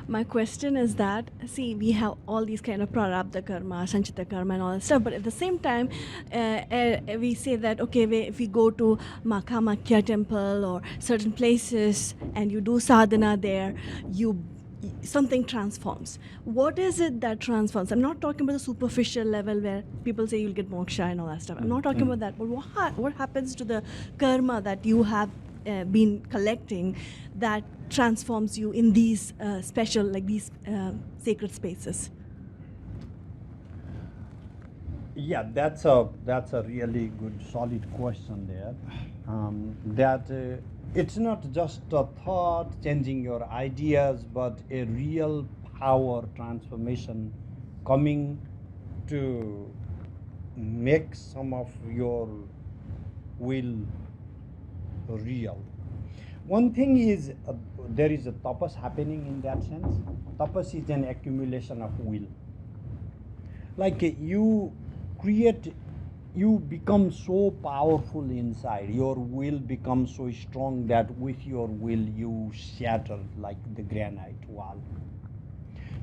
My question is that, see, we have all these kind of prarabdha karma, sanchita karma and all that stuff, but at the same time, we say that, okay, if we go to Makamakya temple or certain places and you do sadhana there, something transforms. What is it that transforms? I'm not talking about the superficial level where people say you'll get moksha and all that stuff. I'm not talking about that, but what happens to the karma that you have been collecting that transforms you in these special, like these sacred spaces? Yeah, that's a really good, solid question there. It's not just a thought changing your ideas, but a real power transformation coming to make some of your will real. One thing is there is a tapas happening in that sense. Tapas is an accumulation of will. Like you become so powerful inside. Your will becomes so strong that with your will you shatter like the granite wall.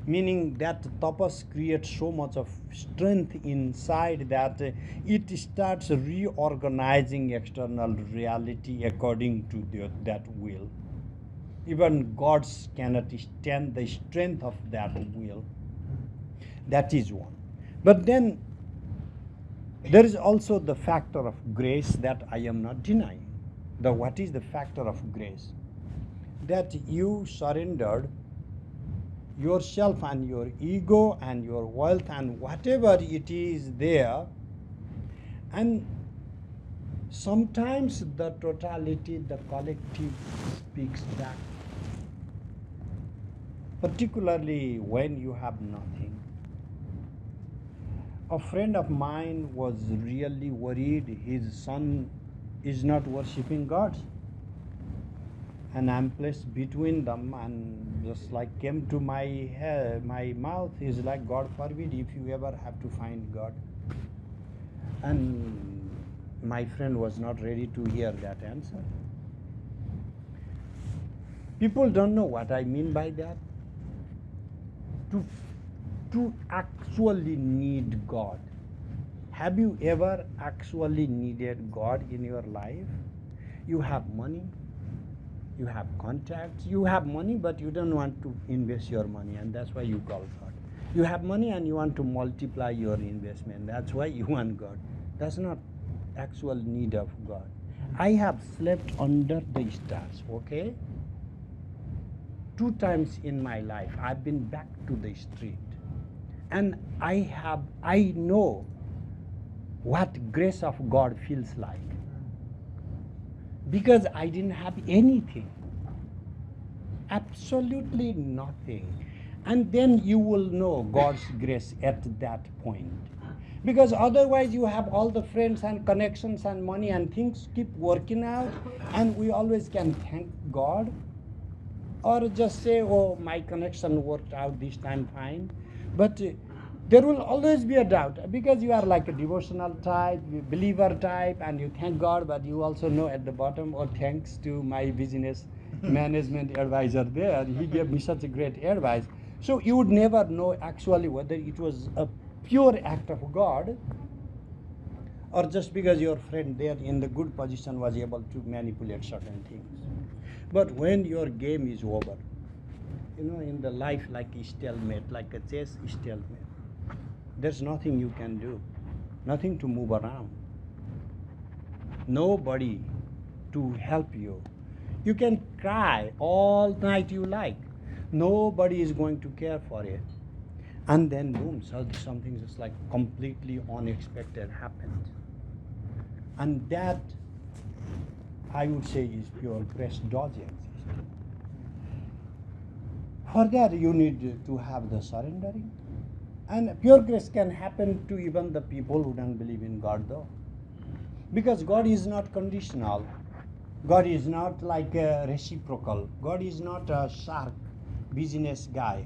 Meaning that tapas creates so much of strength inside that it starts reorganizing external reality according to that will. Even gods cannot stand the strength of that will. That is one. But then there is also the factor of grace that I am not denying. What is the factor of grace? That you surrendered yourself and your ego and your wealth and whatever it is there, and sometimes the totality, the collective speaks back, particularly when you have nothing. A friend of mine was really worried his son is not worshipping God. And I'm placed between them, and just like came to my mouth is like, God forbid if you ever have to find God. And my friend was not ready to hear that answer. People don't know what I mean by that. To actually need God. Have you ever actually needed God in your life? You have money. You have contacts, you have money, but you don't want to invest your money, and that's why you call God. You have money and you want to multiply your investment, that's why you want God. That's not actual need of God. I have slept under the stars, okay? 2 times in my life, I've been back to the street. And I know what grace of God feels like. Because I didn't have anything, absolutely nothing. And then you will know God's grace at that point. Because otherwise you have all the friends and connections and money and things keep working out, and we always can thank God. Or just say, oh, my connection worked out this time fine. But there will always be a doubt, because you are like a devotional type, believer type, and you thank God, but you also know at the bottom, oh, thanks to my business management advisor there, he gave me such a great advice. So you would never know actually whether it was a pure act of God, or just because your friend there in the good position was able to manipulate certain things. But when your game is over, in the life like a stalemate, like a chess stalemate, there's nothing you can do, nothing to move around, nobody to help you. You can cry all night you like, nobody is going to care for it. And then boom, so something just like completely unexpected happens. And that, I would say, is pure grace does exist. For that you need to have the surrendering. And pure grace can happen to even the people who don't believe in God though. Because God is not conditional. God is not like a reciprocal. God is not a shark business guy.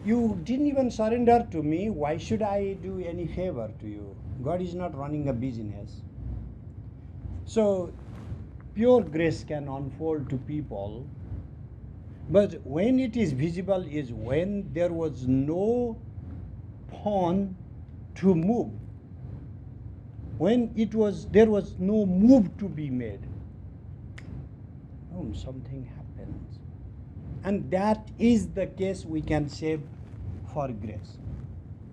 You didn't even surrender to me. Why should I do any favor to you? God is not running a business. So, pure grace can unfold to people, but when it is visible is when there was no pawn to move, when there was no move to be made. Something happens. And that is the case we can say for grace.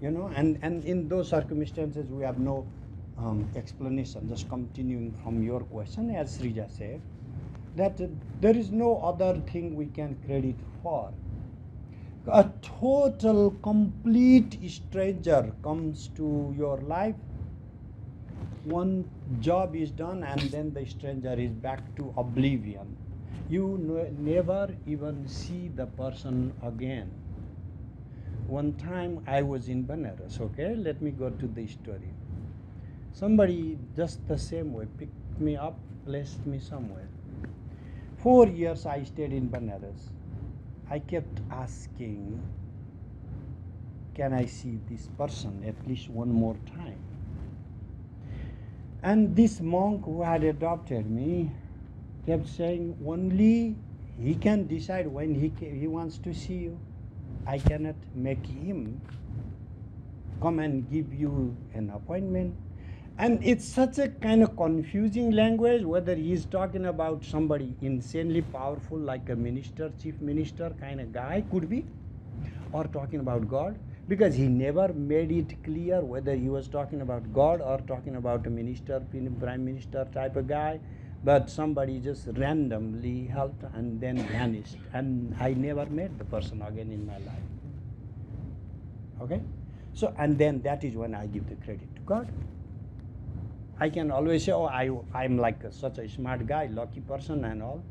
And in those circumstances we have no explanation. Just continuing from your question, as Srija said, that there is no other thing we can credit for. A total, complete stranger comes to your life, one job is done, and then the stranger is back to oblivion. You never even see the person again. One time I was in Banaras, okay? Let me go to the story. Somebody just the same way picked me up, placed me somewhere. 4 years I stayed in Banaras. I kept asking, can I see this person at least one more time? And this monk who had adopted me kept saying, only he can decide when he wants to see you. I cannot make him come and give you an appointment. And it's such a kind of confusing language, whether he's talking about somebody insanely powerful like a minister, chief minister kind of guy, could be, or talking about God, because he never made it clear whether he was talking about God or talking about a minister, prime minister type of guy. But somebody just randomly helped and then vanished, and I never met the person again in my life. Okay? So, and then that is when I give the credit to God. I can always say, oh, I'm like such a smart guy, lucky person and all.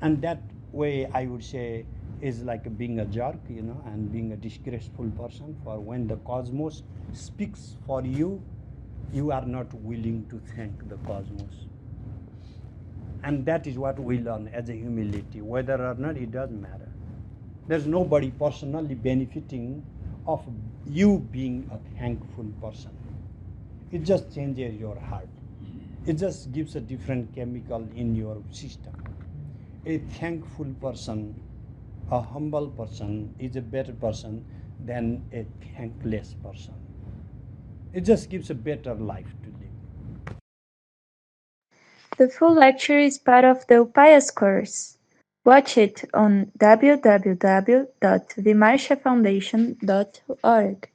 And that way I would say is like being a jerk, and being a disgraceful person. For when the cosmos speaks for you, you are not willing to thank the cosmos. And that is what we learn as a humility. Whether or not, it doesn't matter. There's nobody personally benefiting of you being a thankful person. It just changes your heart. It just gives a different chemical in your system. A thankful person, a humble person is a better person than a thankless person. It just gives a better life to live. The full lecture is part of the Upayas Course. Watch it on www.vimarshafoundation.org.